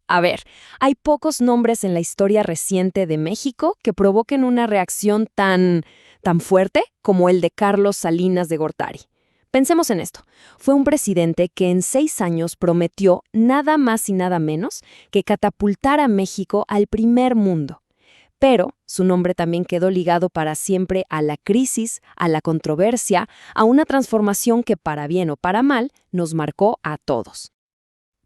A ver, hay pocos nombres en la historia reciente de México que provoquen una reacción tan fuerte como el de Carlos Salinas de Gortari. Pensemos en esto. Fue un presidente que en 6 años prometió nada más y nada menos que catapultar a México al primer mundo. Pero su nombre también quedó ligado para siempre a la crisis, a la controversia, a una transformación que para bien o para mal nos marcó a todos.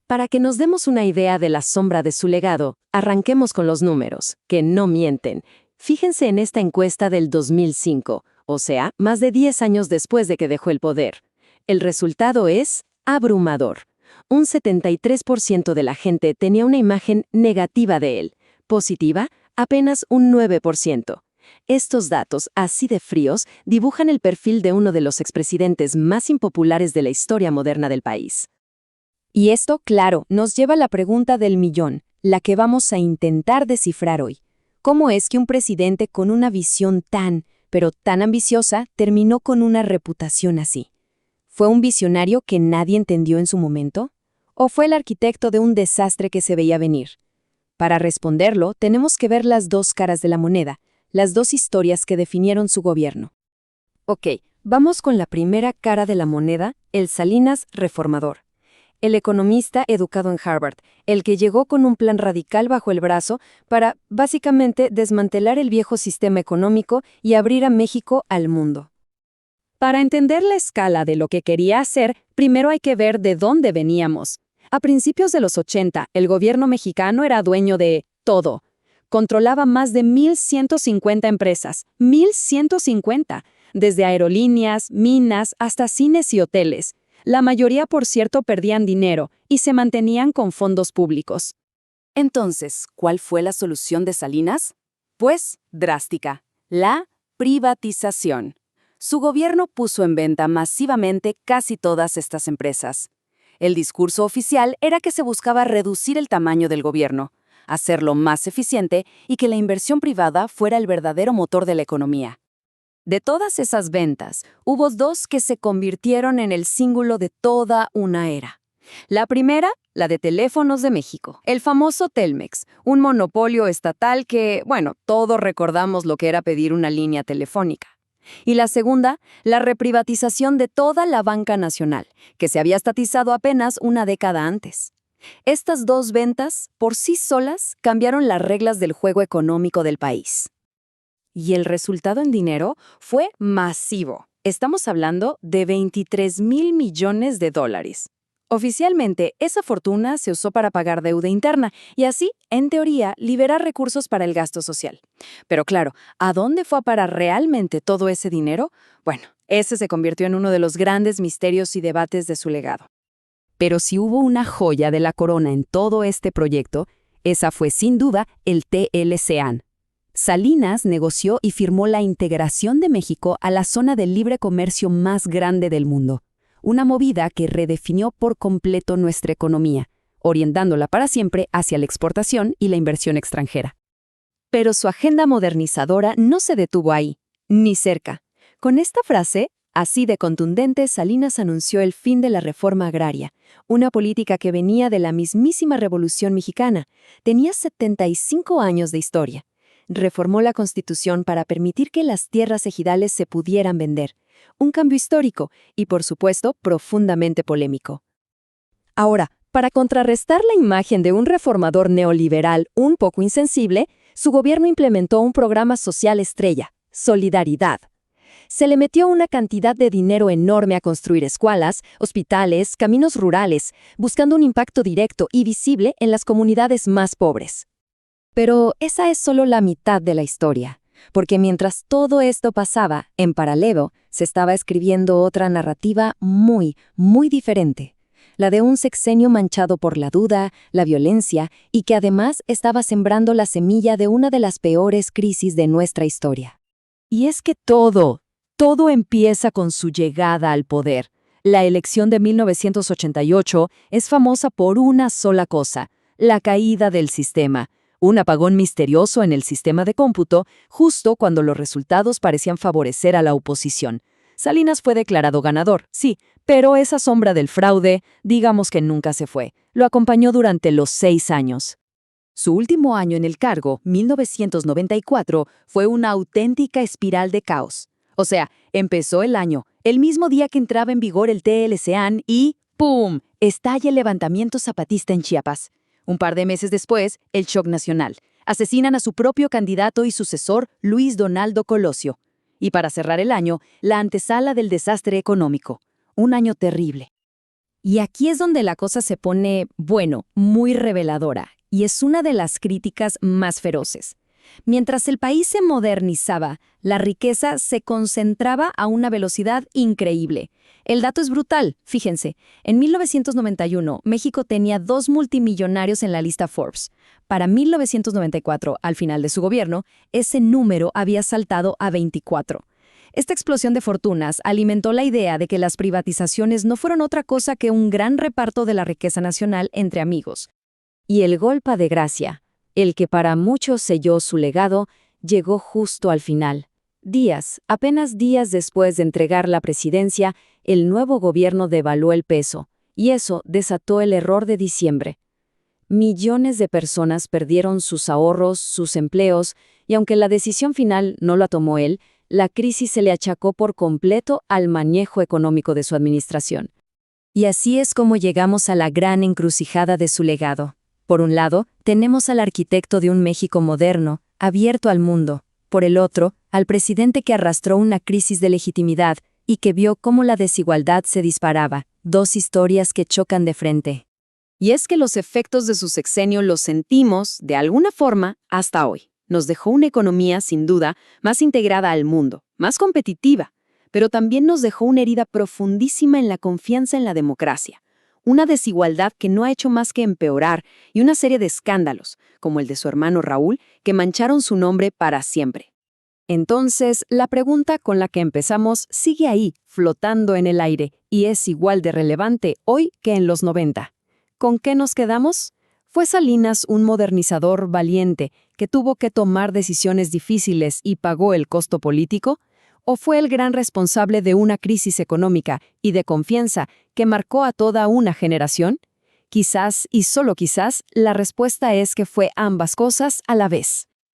Para que nos demos una idea de la sombra de su legado, arranquemos con los números, que no mienten. Fíjense en esta encuesta del 2005, o sea, más de 10 años después de que dejó el poder. El resultado es abrumador. Un 73% de la gente tenía una imagen negativa de él. Positiva, apenas un 9%. Estos datos, así de fríos, dibujan el perfil de uno de los expresidentes más impopulares de la historia moderna del país. Y esto, claro, nos lleva a la pregunta del millón, la que vamos a intentar descifrar hoy. ¿Cómo es que un presidente con una visión pero tan ambiciosa, terminó con una reputación así? ¿Fue un visionario que nadie entendió en su momento? ¿O fue el arquitecto de un desastre que se veía venir? Para responderlo, tenemos que ver las dos caras de la moneda, las dos historias que definieron su gobierno. Ok, vamos con la primera cara de la moneda, el Salinas reformador. El economista educado en Harvard, el que llegó con un plan radical bajo el brazo para, básicamente, desmantelar el viejo sistema económico y abrir a México al mundo. Para entender la escala de lo que quería hacer, primero hay que ver de dónde veníamos. A principios de los 80, el gobierno mexicano era dueño de todo. Controlaba más de 1,150 empresas. 1,150, desde aerolíneas, minas, hasta cines y hoteles. La mayoría, por cierto, perdían dinero y se mantenían con fondos públicos. Entonces, ¿cuál fue la solución de Salinas? Pues, drástica: la privatización. Su gobierno puso en venta masivamente casi todas estas empresas. El discurso oficial era que se buscaba reducir el tamaño del gobierno, hacerlo más eficiente y que la inversión privada fuera el verdadero motor de la economía. De todas esas ventas, hubo 2 que se convirtieron en el símbolo de toda una era. La primera, la de Teléfonos de México, el famoso Telmex, un monopolio estatal que, todos recordamos lo que era pedir una línea telefónica. Y la segunda, la reprivatización de toda la banca nacional, que se había estatizado apenas una década antes. Estas 2 ventas, por sí solas, cambiaron las reglas del juego económico del país. Y el resultado en dinero fue masivo. Estamos hablando de $23,000 millones. Oficialmente, esa fortuna se usó para pagar deuda interna y así, en teoría, liberar recursos para el gasto social. Pero claro, ¿a dónde fue a parar realmente todo ese dinero? Ese se convirtió en uno de los grandes misterios y debates de su legado. Pero si hubo una joya de la corona en todo este proyecto, esa fue sin duda el TLCAN. Salinas negoció y firmó la integración de México a la zona de libre comercio más grande del mundo. Una movida que redefinió por completo nuestra economía, orientándola para siempre hacia la exportación y la inversión extranjera. Pero su agenda modernizadora no se detuvo ahí, ni cerca. Con esta frase, así de contundente, Salinas anunció el fin de la reforma agraria, una política que venía de la mismísima Revolución Mexicana. Tenía 75 años de historia. Reformó la Constitución para permitir que las tierras ejidales se pudieran vender. Un cambio histórico y, por supuesto, profundamente polémico. Ahora, para contrarrestar la imagen de un reformador neoliberal un poco insensible, su gobierno implementó un programa social estrella, Solidaridad. Se le metió una cantidad de dinero enorme a construir escuelas, hospitales, caminos rurales, buscando un impacto directo y visible en las comunidades más pobres. Pero esa es solo la mitad de la historia, porque mientras todo esto pasaba, en paralelo, se estaba escribiendo otra narrativa muy, muy diferente, la de un sexenio manchado por la duda, la violencia y que además estaba sembrando la semilla de una de las peores crisis de nuestra historia. Y es que todo empieza con su llegada al poder. La elección de 1988 es famosa por una sola cosa: la caída del sistema. Un apagón misterioso en el sistema de cómputo, justo cuando los resultados parecían favorecer a la oposición. Salinas fue declarado ganador, sí, pero esa sombra del fraude, digamos que nunca se fue. Lo acompañó durante los 6 años. Su último año en el cargo, 1994, fue una auténtica espiral de caos. O sea, empezó el año, el mismo día que entraba en vigor el TLCAN y ¡pum!, estalla el levantamiento zapatista en Chiapas. Un par de meses después, el shock nacional. Asesinan a su propio candidato y sucesor, Luis Donaldo Colosio. Y para cerrar el año, la antesala del desastre económico. Un año terrible. Y aquí es donde la cosa se pone, bueno, muy reveladora, y es una de las críticas más feroces. Mientras el país se modernizaba, la riqueza se concentraba a una velocidad increíble. El dato es brutal, fíjense. En 1991, México tenía 2 multimillonarios en la lista Forbes. Para 1994, al final de su gobierno, ese número había saltado a 24. Esta explosión de fortunas alimentó la idea de que las privatizaciones no fueron otra cosa que un gran reparto de la riqueza nacional entre amigos. Y el golpe de gracia, el que para muchos selló su legado, llegó justo al final. Apenas días después de entregar la presidencia, el nuevo gobierno devaluó el peso, y eso desató el error de diciembre. Millones de personas perdieron sus ahorros, sus empleos, y aunque la decisión final no la tomó él, la crisis se le achacó por completo al manejo económico de su administración. Y así es como llegamos a la gran encrucijada de su legado. Por un lado, tenemos al arquitecto de un México moderno, abierto al mundo. Por el otro, al presidente que arrastró una crisis de legitimidad y que vio cómo la desigualdad se disparaba. 2 historias que chocan de frente. Y es que los efectos de su sexenio los sentimos, de alguna forma, hasta hoy. Nos dejó una economía, sin duda, más integrada al mundo, más competitiva, pero también nos dejó una herida profundísima en la confianza en la democracia. Una desigualdad que no ha hecho más que empeorar y una serie de escándalos, como el de su hermano Raúl, que mancharon su nombre para siempre. Entonces, la pregunta con la que empezamos sigue ahí, flotando en el aire, y es igual de relevante hoy que en los 90. ¿Con qué nos quedamos? ¿Fue Salinas un modernizador valiente que tuvo que tomar decisiones difíciles y pagó el costo político? ¿O fue el gran responsable de una crisis económica y de confianza que marcó a toda una generación? Quizás, y solo quizás, la respuesta es que fue ambas cosas a la vez.